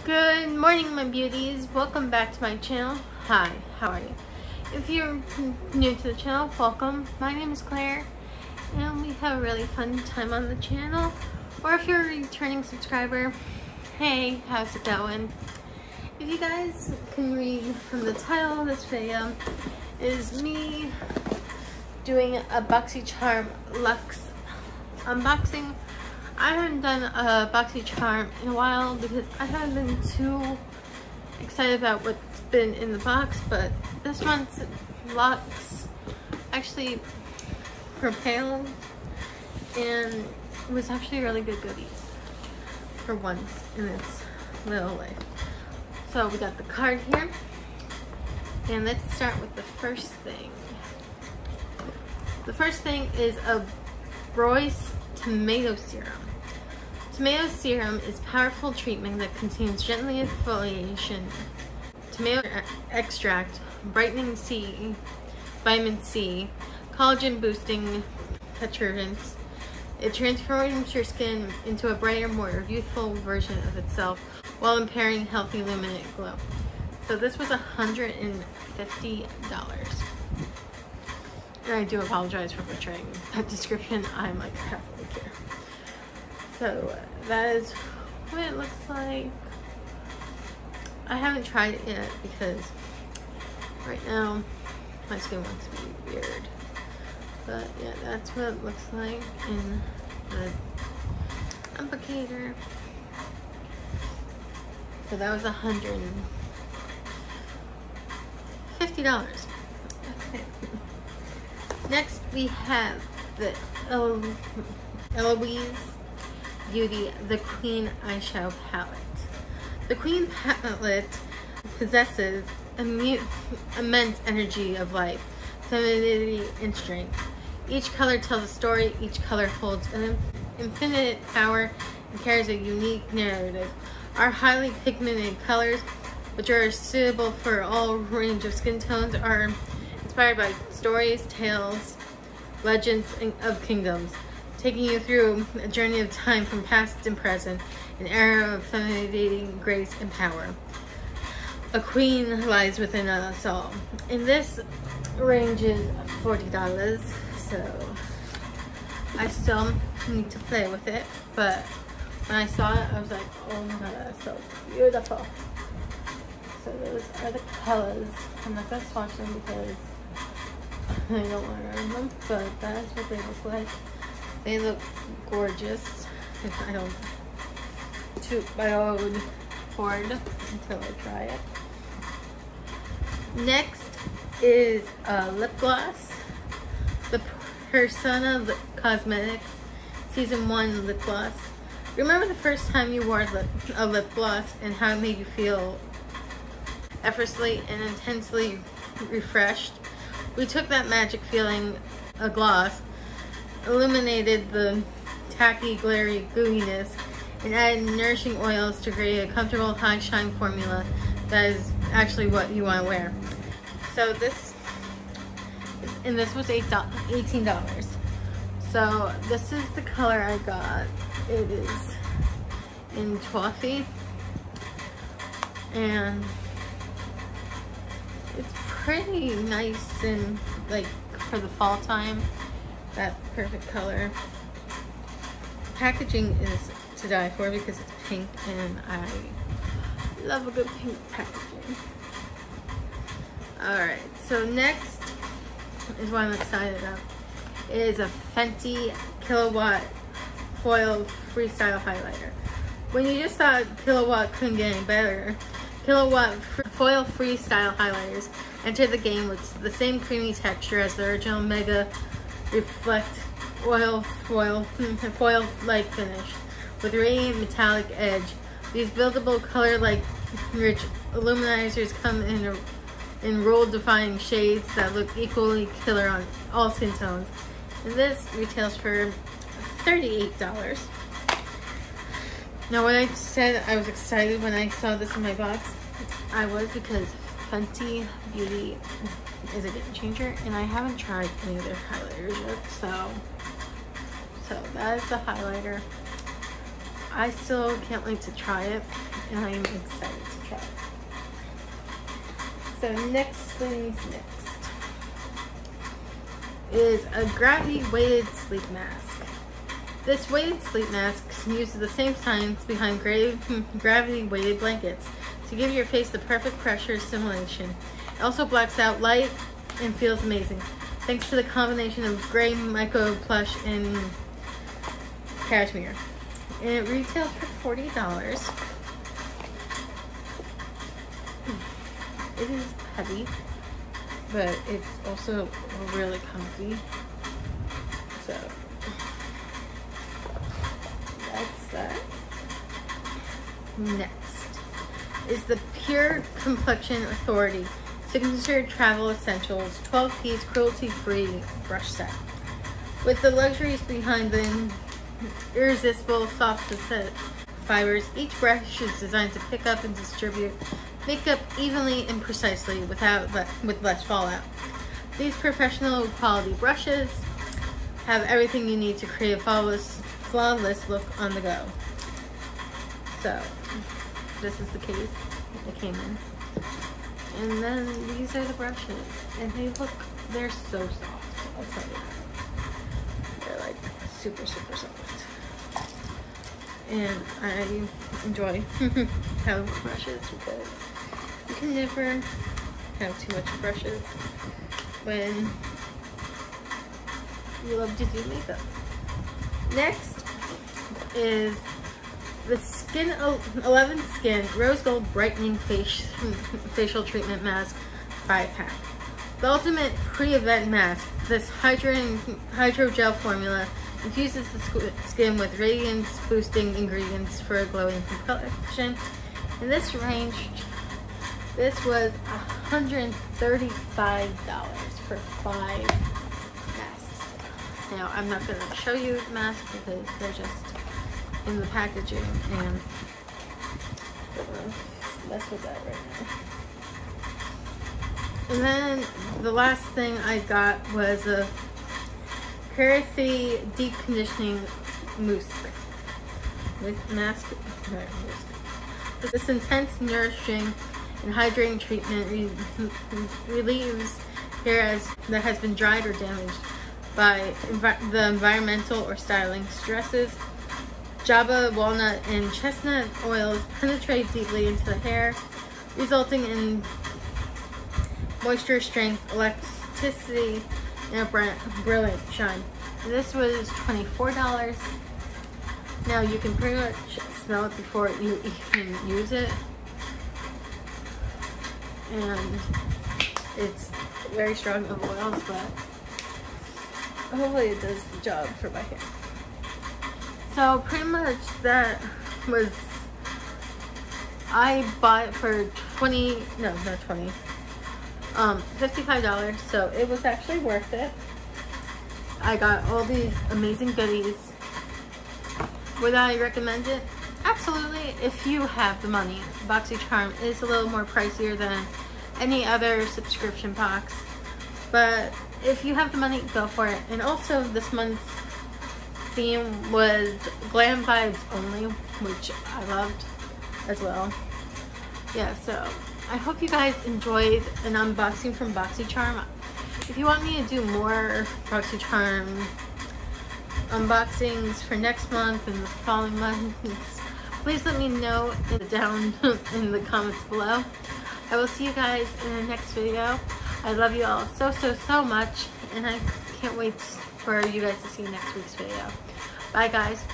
Good morning, my beauties. Welcome back to my channel. Hi, how are you? If you're new to the channel, welcome. My name is Claire, and we have a really fun time on the channel. Or if you're a returning subscriber, hey, how's it going? If you guys can read from the title of this video, is me doing a Boxycharm Luxe unboxing. I haven't done a Boxycharm in a while because I haven't been too excited about what's been in the box, but this one's Luxe actually propelled and it was actually really good goodies for once in its little life. So we got the card here, and let's start with the first thing. The first thing is a Royce tomato serum. Tomato serum is powerful treatment that contains gently exfoliation, tomato extract, brightening C, vitamin C, collagen boosting petrovins. It transforms your skin into a brighter, more youthful version of itself while impairing healthy luminant glow. So this was $150. And I do apologize for butchering that description. I'm like halfway here. So that is what it looks like. I haven't tried it yet because right now my skin wants to be weird. But yeah, that's what it looks like in the applicator. So that was $150. Okay. Next we have the Eloise Beauty The Queen Eyeshadow Palette. The Queen Palette possesses immense energy of life, femininity, and strength. Each color tells a story, each color holds an infinite power and carries a unique narrative. Our highly pigmented colors, which are suitable for all range of skin tones, are inspired by stories, tales, legends of kingdoms, taking you through a journey of time from past and present, an era of femininity, grace, and power. A queen lies within us all. And this ranges $40, so I still need to play with it, but when I saw it, I was like, oh my god, that's so beautiful. So those are the colors. I'm not going to swatch them because I don't want to wear them, but that's what they look like. They look gorgeous. I don't toot my own horn until I try it. Next is a lip gloss. The Persona Cosmetics Season 1 lip gloss. Remember the first time you wore a lip gloss and how it made you feel effortlessly and intensely refreshed? We took that magic feeling, a gloss, illuminated the tacky, glary gooiness, and added nourishing oils to create a comfortable, high shine formula that is actually what you want to wear. So this was $18. So this is the color I got. It is in toffee, and it's pretty nice and like for the fall time. That perfect color. Packaging is to die for because it's pink, and I love a good pink packaging. Alright, so next is what I'm excited about. It is a Fenty Kilowatt Foil Freestyle Highlighter. When you just thought Kilowatt couldn't get any better, Kilowatt Foil Freestyle Highlighters enter the game with the same creamy texture as the original Mega Reflect foil like finish with radiant metallic edge. These buildable color-like rich illuminizers come in role-defining shades that look equally killer on all skin tones. And this retails for $38. Now, when I said I was excited when I saw this in my box, I was because Fenty Beauty is a game changer, and I haven't tried any of their highlighters yet, so that is the highlighter. I still can't wait to try it, and I am excited to try it. So next is a gravity weighted sleep mask. This weighted sleep mask uses the same science behind gravity weighted blankets to give your face the perfect pressure simulation. It also blacks out light and feels amazing thanks to the combination of gray micro plush and cashmere. And it retails for $40. It is heavy, but it's also really comfy. So that's that. Next is the Pure Complexion Authority Signature Travel Essentials 12-piece cruelty-free brush set. With the luxuries behind the irresistible soft fibers, each brush is designed to pick up and distribute makeup evenly and precisely with less fallout. These professional quality brushes have everything you need to create a flawless look on the go. So this is the case it came in. And then these are the brushes, and they're so soft, I'll tell you that. They're like super, super soft. And I enjoy having brushes because you can never have too much brushes when you love to do makeup. Next is the Skin 11 Skin Rose Gold Brightening Facial Treatment Mask 5-pack. The ultimate pre-event mask, this hydrogel formula infuses the skin with radiance-boosting ingredients for a glowing complexion. In this range, this was $135 for 5 masks. Now, I'm not going to show you the mask because they're just in the packaging, and I'm gonna mess with that right now. And then the last thing I got was a Kerathi Deep Conditioning Mousse mask. This intense, nourishing, and hydrating treatment relieves hair that has been dried or damaged by the environmental or styling stresses. Java, walnut, and chestnut oils penetrate deeply into the hair, resulting in moisture, strength, elasticity, and a brilliant shine. And this was $24. Now you can pretty much smell it before you even use it. And it's very strong of oils, but hopefully it does the job for my hair. So pretty much that was, I bought it for $55, so it was actually worth it. I got all these amazing goodies. Would I recommend it? Absolutely, if you have the money. Boxycharm is a little more pricier than any other subscription box, but if you have the money, go for it. And also this month's theme was glam vibes only, which I loved as well. Yeah, so I hope you guys enjoyed an unboxing from Boxycharm. If you want me to do more Boxycharm unboxings for next month and the following months, please let me know down in the comments below. I will see you guys in the next video. I love you all so, so, so much, and I can't wait for you guys to see next week's video. Bye, guys.